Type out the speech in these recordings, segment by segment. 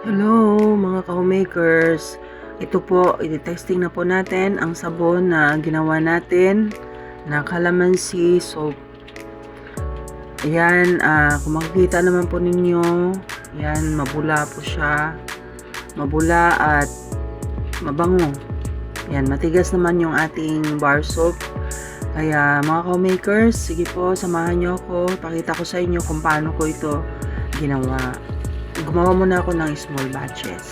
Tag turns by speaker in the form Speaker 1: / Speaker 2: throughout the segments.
Speaker 1: Hello mga ka-homemakers. Ito po, i-testing na po natin ang sabon na ginawa natin na calamansi soap. Ayan, kung makikita naman po ninyo, yan, mabula po siya. Mabula at mabango. Yan, matigas naman yung ating bar soap. Kaya mga ka-homemakers, sige po, samahan nyo ako. Pakita ko sa inyo kung paano ko ito ginawa. Gumawa muna ako ng small batches.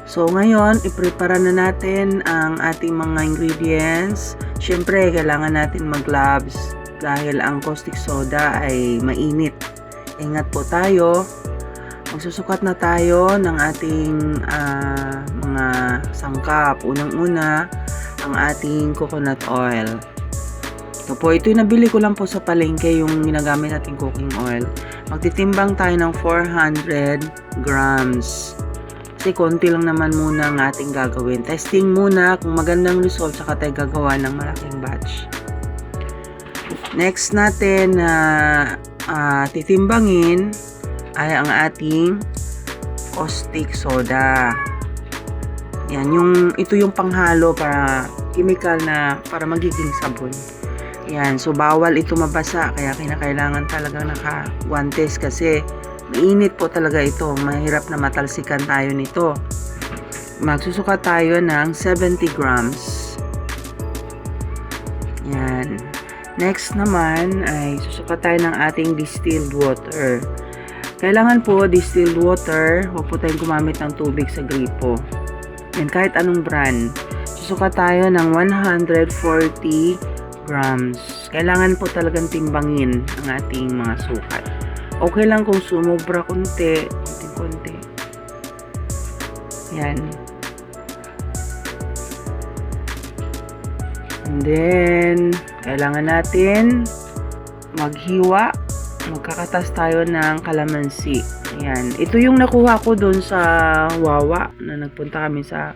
Speaker 1: So ngayon, i-prepare na natin ang ating mga ingredients. Siyempre, kailangan natin mag-gloves dahil ang caustic soda ay mainit. Ingat po tayo. Magsusukat na tayo ng ating mga sangkap. Unang-una, ang ating coconut oil. Ito po, ito yung nabili ko lang po sa palengke, yung ginagamit nating cooking oil. Magtitimbang tayo ng 400 grams. Kasi konti lang naman muna ang ating gagawin. Testing muna kung magandang result, saka tayo gagawa ng malaking batch. Next natin na titimbangin ay ang ating caustic soda. Yan, ito yung panghalo para chemical na para magiging sabon. Yan, so bawal ito mabasa, kaya kinakailangan talaga naka-guantes kasi mainit po talaga ito. Mahirap na matalsikan tayo nito. Magsusukat tayo ng 70 grams. Yan. Next naman ay susukat tayo ng ating distilled water. Kailangan po distilled water, huwag po tayong gumamit ng tubig sa gripo. Yan, kahit anong brand. Susukat tayo ng 140 grams. Kailangan po talagang timbangin ang ating mga sukat. Okay lang kung sumobra konti. Yan. And then, kailangan natin maghiwa. Magkakatas tayo ng calamansi. Yan. Ito yung nakuha ko doon sa Wawa. Na nagpunta kami sa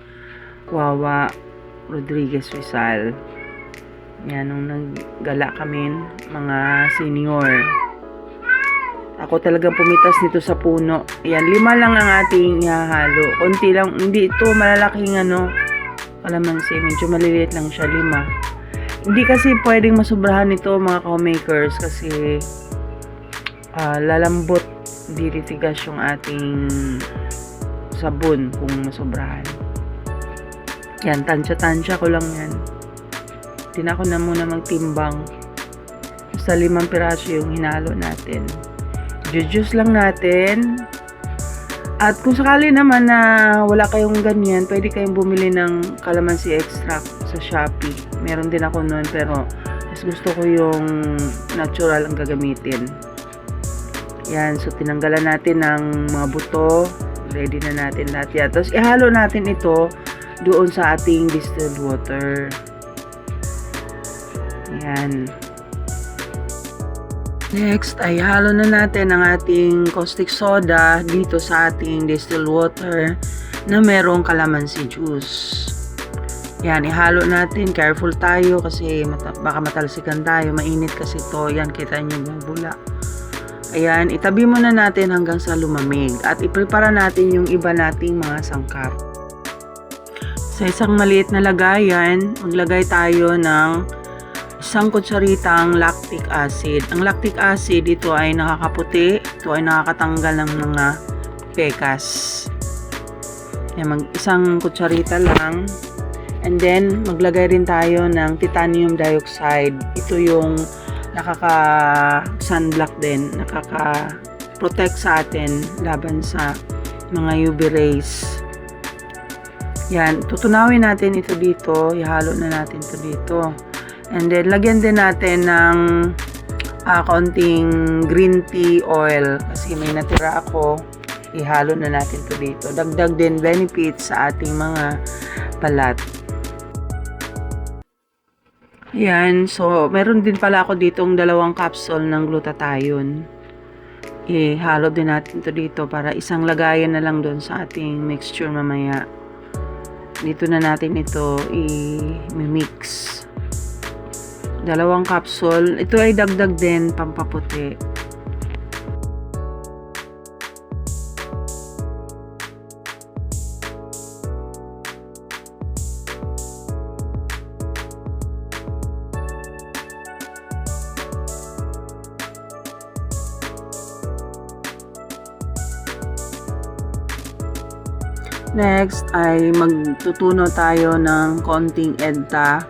Speaker 1: Wawa Rodriguez Rizal. Yan, nung naggala kami, mga senior. Ako talagang pumitas nito sa puno. Yan, 5 lang ang ating ihahalo. Konti lang, hindi ito malalaking calamansi. Medyo maliliit lang siya, 5. Hindi kasi pwedeng masobrahan ito mga ka-homemakers kasi lalambot, hindi titigas yung ating sabon kung masobrahan. Yan, tansya-tansya ko lang yan. Tinako na muna magtimbang. Sa 5 piraso yung hinalo natin. Juice lang natin. At kung sakali naman na wala kayong ganyan, pwede kayong bumili ng calamansi extract sa Shopee. Meron din ako noon, pero mas gusto ko yung natural ang gagamitin. Yan, so tinanggalan natin ng mga buto. Ready na natin lahat yan. Tapos ihalo natin ito doon sa ating distilled water. Yan. Next ay halo na natin ang ating caustic soda dito sa ating distilled water na merong calamansi juice. Yan, ihalo natin. Careful tayo kasi baka matalsikan tayo. Mainit kasi ito. Yan, kita nyo bubula. Ayan, itabi muna natin hanggang sa lumamig. At iprepara natin yung iba nating mga sangkap. Sa isang maliit na lagayan, maglagay tayo ng 1 kutsaritang lactic acid. Ang lactic acid, ito ay nakakaputi. Ito ay nakakatanggal ng mga pekas. Yan, 1 kutsarita lang. And then, maglagay rin tayo ng titanium dioxide. Ito yung nakaka-sunblock din. Nakaka-protect sa atin laban sa mga UV rays. Yan, tutunawin natin ito dito. Ihalo na natin ito dito. And then, lagyan din natin ng konting green tea oil. Kasi may natira ako. Ihalo na natin ito dito. Dagdag din benefits sa ating mga balat. Yan. So, meron din pala ako ditong 2 capsule ng glutathione. Ihalo din natin ito dito para isang lagayan na lang doon sa ating mixture mamaya. Dito na natin ito i-mix. 2 capsule. Ito ay dagdag din pampaputi. Next ay magtutunaw tayo ng konting EDTA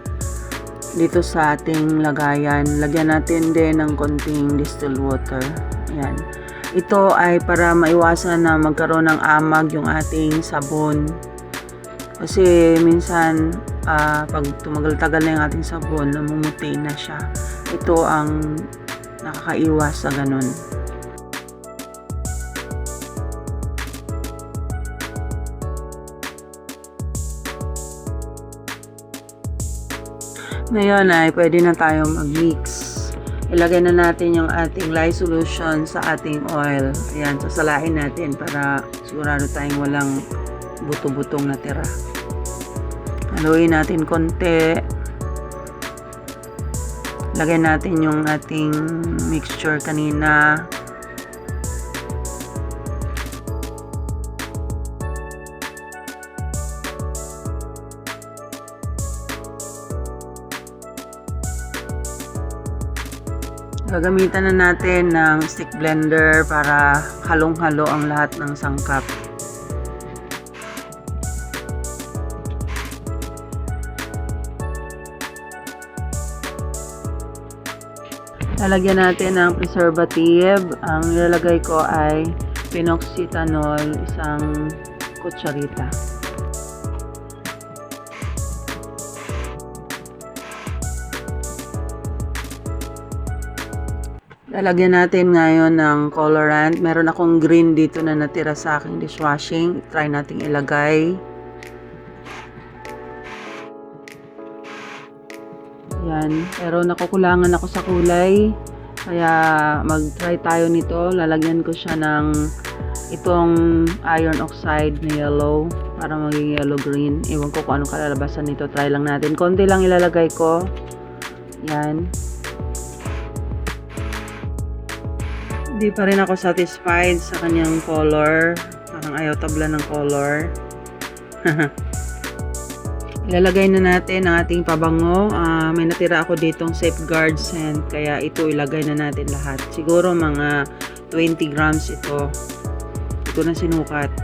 Speaker 1: dito sa ating lagayan. Lagyan natin din ng konting distilled water. Ayan. Ito ay para maiwasan na magkaroon ng amag yung ating sabon. Kasi minsan pag tumagal-tagal na yung ating sabon, namumuti na siya. Ito ang nakakaiwas sa ganun. Ngayon ay pwede na tayong mag-mix. Ilagay na natin yung ating lye solution sa ating oil. Ayan, sasalain natin para sigurado tayong walang buto-butong natira. Haluin natin konti. Lagay natin yung ating mixture kanina. Gagamitan na natin ng stick blender para halong-halo ang lahat ng sangkap. Lalagyan natin ng preservative. Ang nilalagay ko ay phenoxyethanol, 1 kutsarita. Lalagyan natin ngayon ng colorant. Meron akong green dito na natira sa aking dishwashing. Try nating ilagay. Yan. Pero nakukulangan ako sa kulay. Kaya mag-try tayo nito. Lalagyan ko siya ng itong iron oxide na yellow para maging yellow-green. Ewan ko kung anong kalalabasan nito. Try lang natin. Konti lang ilalagay ko. Yan. Hindi pa rin ako satisfied sa kanyang color. Parang ayaw tabla ng color. Ilalagay na natin ang ating pabango. May natira ako ditong safeguard scent. Kaya ito ilagay na natin lahat. Siguro mga 20 grams ito. Ito na sinukat.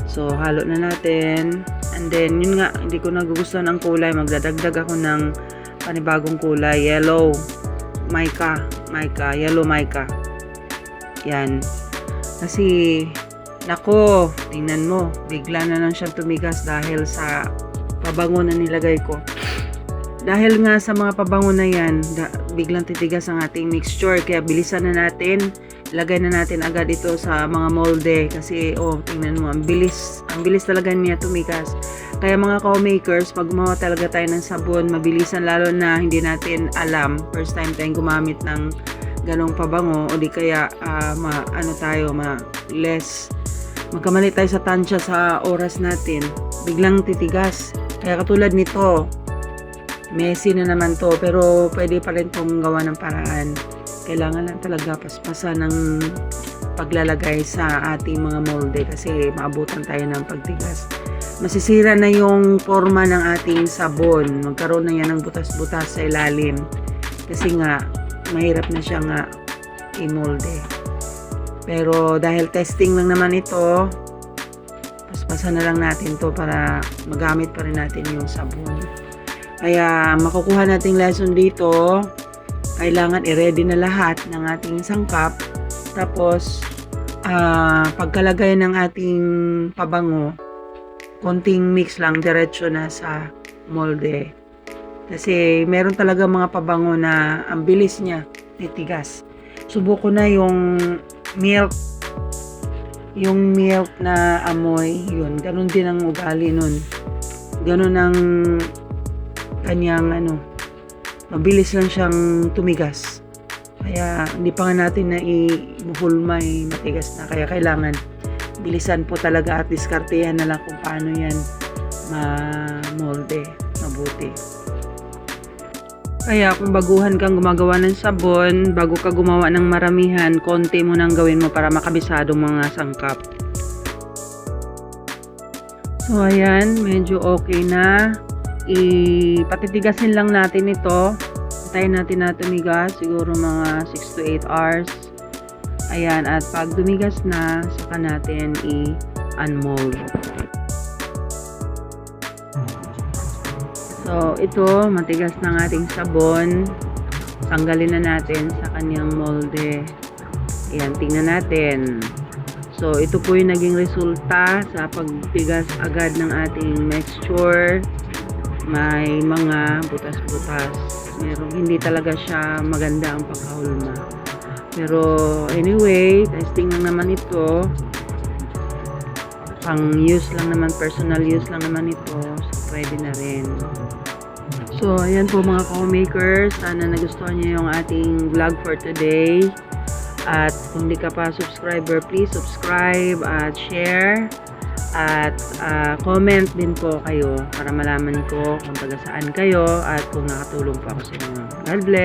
Speaker 1: So halo na natin. And then yun nga, hindi ko nagugustuhan ang kulay. Magdadagdag ako ng panibagong kulay. Yellow mica. Yellow mica. Yan. Kasi, nako, tingnan mo, bigla na lang siyang tumigas dahil sa pabango na nilagay ko. Dahil nga sa mga pabango na yan, biglang titigas ang ating mixture. Kaya bilisan na natin, lagay na natin agad ito sa mga molde. Kasi, tingnan mo, ang bilis talaga niya tumigas. Kaya mga co-makers, pag gumawa talaga tayo ng sabon, mabilisan lalo na hindi natin alam. First time tayong gumamit ng ganong pabango o di kaya magkamali tayo sa tansya sa oras natin, biglang titigas. Kaya katulad nito, messy na naman to, pero pwede pa rin itong gawa ng paraan. Kailangan lang talaga paspasan ng paglalagay sa ating mga molde kasi maabutan tayo ng pagtigas. Masisira na yung forma ng ating sabon, magkaroon na yan ng butas-butas sa ilalim kasi nga mahirap na siya nga i-molde. Pero dahil testing lang naman ito, paspasan na lang natin to para magamit pa rin natin yung sabon. Kaya makukuha nating lesson dito, kailangan i-ready na lahat ng ating sangkap. Tapos pagkalagay ng ating pabango, konting mix lang, diretso na sa molde. Kasi meron talaga mga pabango na ang bilis niya titigas. Subuko na yung milk na amoy, yun, ganun din ang ugali nun. Ganun ang kanyang mabilis lang siyang tumigas. Kaya hindi pa nga natin na ibuhulma, matigas na. Kaya kailangan bilisan po talaga at diskartehan na lang kung paano yan ma-molde mabuti. Kaya kung baguhan kang gumagawa ng sabon, bago ka gumawa ng maramihan, konti mo nang gawin mo para makabisado mga sangkap. So ayan, medyo okay na. Patitigasin lang natin ito. Hintayin natin na tumigas, siguro mga 6 to 8 hours. Ayan, at pag dumigas na, saka natin i-unmold. So, ito, matigas ng ating sabon. Tanggalin na natin sa kanyang molde. Ayan, tingnan natin. So, ito po yung naging resulta sa pagtigas agad ng ating mixture. May mga butas-butas. Hindi talaga siya maganda ang pagkahulma. Pero, anyway, testing lang naman ito. Pang use lang naman, personal use lang naman ito. So, pwede na rin. So, ayan po mga co-makers. Sana nagustuhan niyo yung ating vlog for today. At kung di ka pa subscriber, please subscribe at share. At comment din po kayo para malaman ko kung taga saan kayo at kung nakatulong po ako sa inyo. God bless!